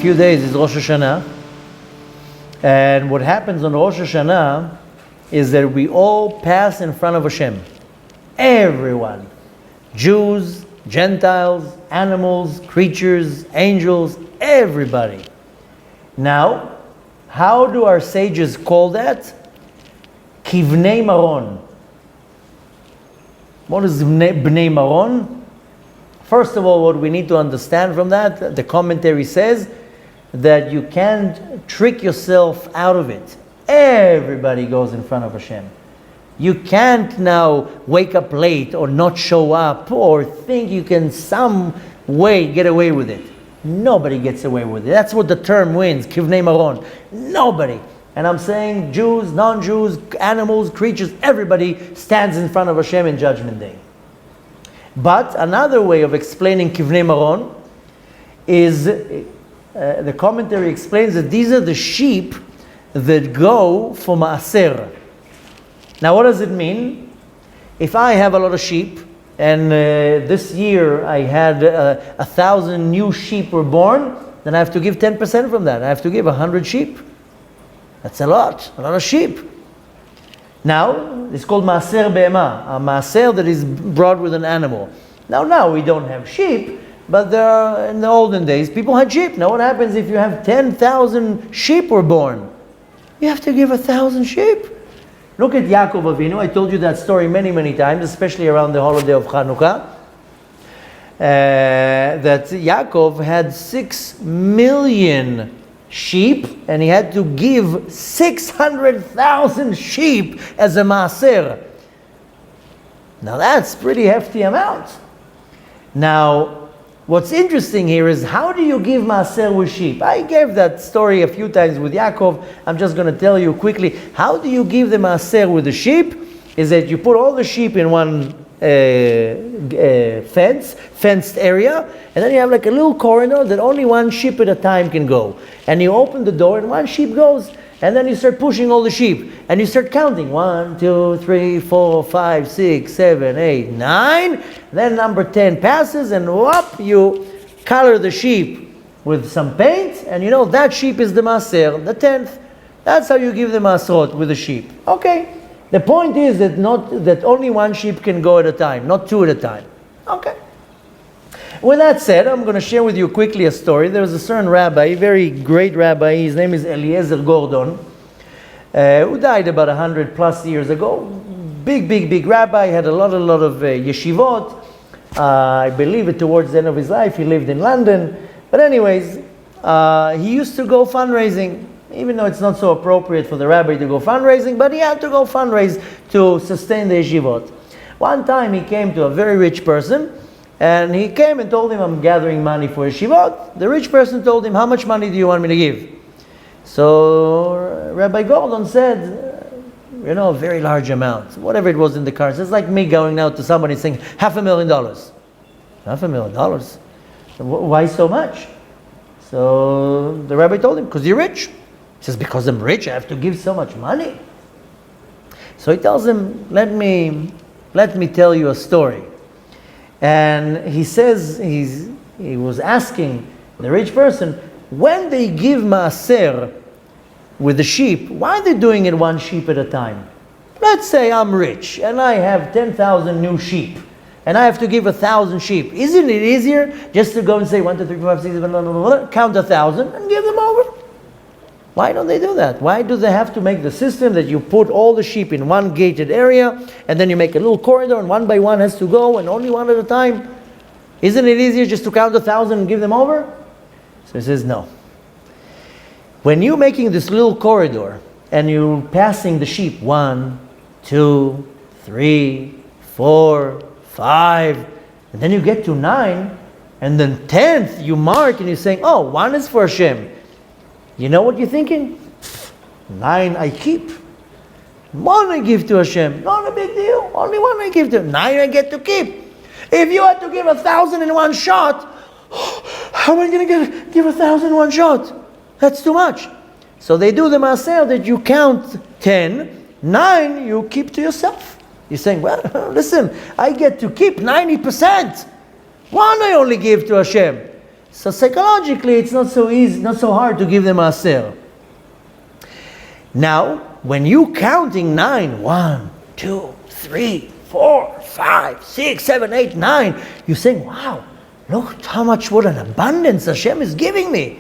few days is Rosh Hashanah. And what happens on Rosh Hashanah is that we all pass in front of Hashem. Everyone. Jews, Gentiles, animals, creatures, angels, everybody. Now, how do our sages call that? Kivnei Maron. What is Bnei Maron? First of all, what we need to understand from that, the commentary says that you can't trick yourself out of it. Everybody goes in front of Hashem. You can't now wake up late or not show up or think you can some way get away with it. Nobody gets away with it. That's what the term means, Kivnei Maron. Nobody. And I'm saying Jews, non-Jews, animals, creatures, everybody stands in front of Hashem in Judgment Day. But another way of explaining Kivnei Maron is, the commentary explains that these are the sheep that go for Maser. Now what does it mean? If I have a lot of sheep, and this year I had 1,000 new sheep were born, then I have to give 10% from that. I have to give 100 sheep. That's a lot of sheep. Now, it's called Maser Bhma, a Maser that is brought with an animal. Now we don't have sheep, but in the olden days, people had sheep. Now what happens if you have 10,000 sheep were born? You have to give 1,000 sheep. Look at Yaakov Avinu. I told you that story many, many times, especially around the holiday of Chanukah. That Yaakov had 6 million sheep, and he had to give 600,000 sheep as a Maser. Now that's pretty hefty amount. Now, what's interesting here is, how do you give Maser with sheep? I gave that story a few times with Yaakov. I'm just going to tell you quickly. How do you give the Maser with the sheep? Is that you put all the sheep in one fenced area, and then you have like a little corridor that only one sheep at a time can go. And you open the door and one sheep goes, and then you start pushing all the sheep, and you start counting 1, 2, 3, 4, 5, 6, 7, 8, 9. Then number 10 passes, and whoop, you color the sheep with some paint, and you know that sheep is the Maser, the 10th. That's how you give the Maserot, with the sheep. Okay. The point is that only one sheep can go at a time, not 2 at a time. Okay. With that said, I'm going to share with you quickly a story. There was a certain rabbi, very great rabbi. His name is Rabbi Gordon, who died about 100 plus years ago. Big rabbi. Had a lot of yeshivot. I believe it towards the end of his life. He lived in London. But anyways, he used to go fundraising. Even though it's not so appropriate for the rabbi to go fundraising, but he had to go fundraise to sustain the yeshivot. One time he came to a very rich person, and he came and told him, I'm gathering money for yeshivot. The rich person told him, how much money do you want me to give? So Rabbi Gordon said, a very large amount. Whatever it was in the cards. It's like me going now to somebody and saying, $500,000. $500,000? Why so much? So the rabbi told him, because you're rich. He says, because I'm rich, I have to give so much money. So he tells him, let me tell you a story. And he says, he was asking the rich person, when they give Maser with the sheep, why are they doing it one sheep at a time? Let's say I'm rich and I have 10,000 new sheep and I have to give 1,000 sheep. Isn't it easier just to go and say 1, 2, 3, 4, 5, 6, 7, blah, blah, blah, count 1,000 and give them over? Why don't they do that? Why do they have to make the system that you put all the sheep in one gated area and then you make a little corridor and one by one has to go and only one at a time? Isn't it easier just to count 1,000 and give them over? So he says, no. When you're making this little corridor and you're passing the sheep 1, 2, 3, 4, 5, and then you get to 9, and then 10th you mark and you're saying, oh, 1 is for Hashem. You know what you're thinking? 9 I keep. 1 I give to Hashem. Not a big deal. Only 1 I give to Him. 9 I get to keep. If you had to give 1,000 in one shot, how am I going to give 1,000 in one shot? That's too much. So they do the Maser that you count 10, 9 you keep to yourself. You're saying, well, listen, I get to keep 90%. 1 I only give to Hashem. So psychologically, it's not so easy, not so hard to give them Maser. Now, when you counting 9, 1, 2, 3, 4, 5, 6, 7, 8, 9, you're saying, wow, look how much, what an abundance Hashem is giving me.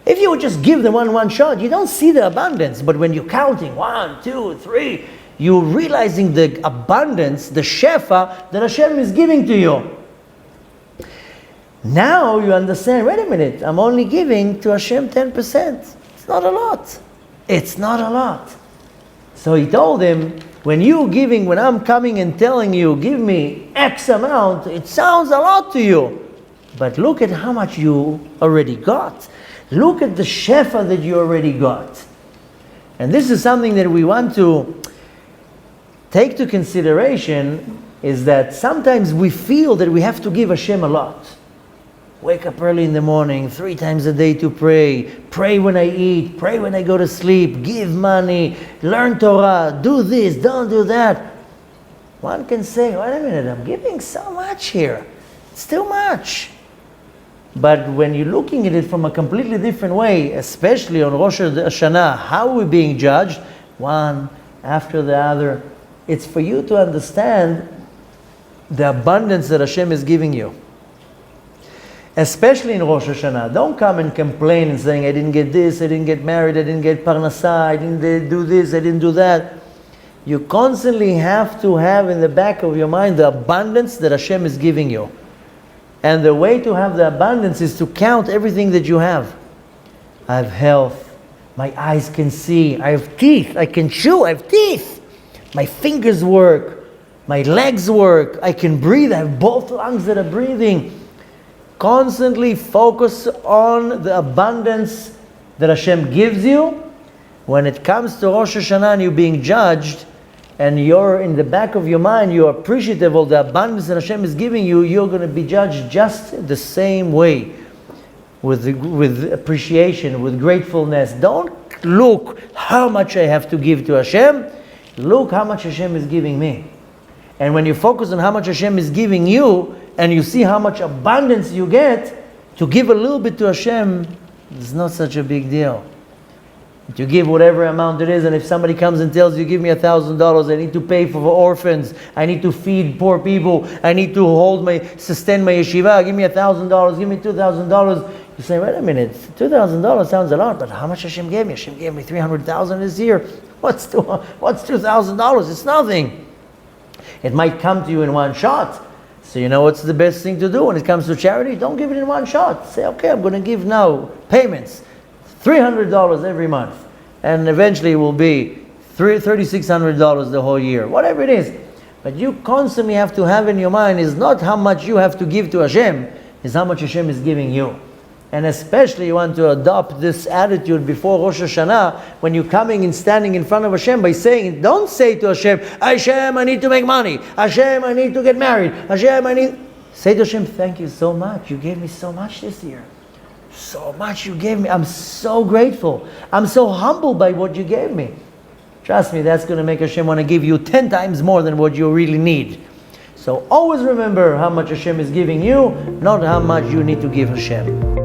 If you would just give them one shot, you don't see the abundance. But when you're counting 1, 2, 3, you're realizing the abundance, the shefa that Hashem is giving to you. Now you understand, wait a minute, I'm only giving to Hashem 10%. It's not a lot. It's not a lot. So he told him, when I'm coming and telling you, give me X amount, it sounds a lot to you. But look at how much you already got. Look at the shefa that you already got. And this is something that we want to take to consideration, is that sometimes we feel that we have to give Hashem a lot. Wake up early in the morning, 3 times a day to pray. Pray when I eat, pray when I go to sleep, give money, learn Torah, do this, don't do that. One can say, wait a minute, I'm giving so much here. It's too much. But when you're looking at it from a completely different way, especially on Rosh Hashanah, how are we being judged? One after the other. It's for you to understand the abundance that Hashem is giving you. Especially in Rosh Hashanah. Don't come and complain and saying, I didn't get this, I didn't get married, I didn't get parnasah, I didn't do this, I didn't do that. You constantly have to have in the back of your mind the abundance that Hashem is giving you. And the way to have the abundance is to count everything that you have. I have health, my eyes can see, I have teeth, I can chew, I have teeth. My fingers work, my legs work, I can breathe, I have both lungs that are breathing. Constantly focus on the abundance that Hashem gives you. When it comes to Rosh Hashanah and you're being judged, and you're in the back of your mind, you're appreciative of the abundance that Hashem is giving you, you're going to be judged just the same way. With appreciation, with gratefulness. Don't look how much I have to give to Hashem. Look how much Hashem is giving me. And when you focus on how much Hashem is giving you, and you see how much abundance you get, to give a little bit to Hashem is not such a big deal. You give whatever amount it is, and if somebody comes and tells you, give me $1,000, I need to pay for orphans, I need to feed poor people, I need to sustain my yeshiva, give me $1,000, give me $2,000. You say, wait a minute, $2,000 sounds a lot, but how much Hashem gave me? Hashem gave me $300,000 this year. What's $2,000? It's nothing. It might come to you in one shot. So you know what's the best thing to do when it comes to charity? Don't give it in one shot. Say, okay, I'm going to give now payments. $300 every month. And eventually it will be $3,600 the whole year. Whatever it is. But you constantly have to have in your mind is not how much you have to give to Hashem, is how much Hashem is giving you. And especially you want to adopt this attitude before Rosh Hashanah when you're coming and standing in front of Hashem by saying, don't say to Hashem, Hashem, I need to make money. Hashem, I need to get married. Hashem, I need... Say to Hashem, thank you so much. You gave me so much this year. So much you gave me. I'm so grateful. I'm so humbled by what you gave me. Trust me, that's going to make Hashem want to give you 10 times more than what you really need. So always remember how much Hashem is giving you, not how much you need to give Hashem.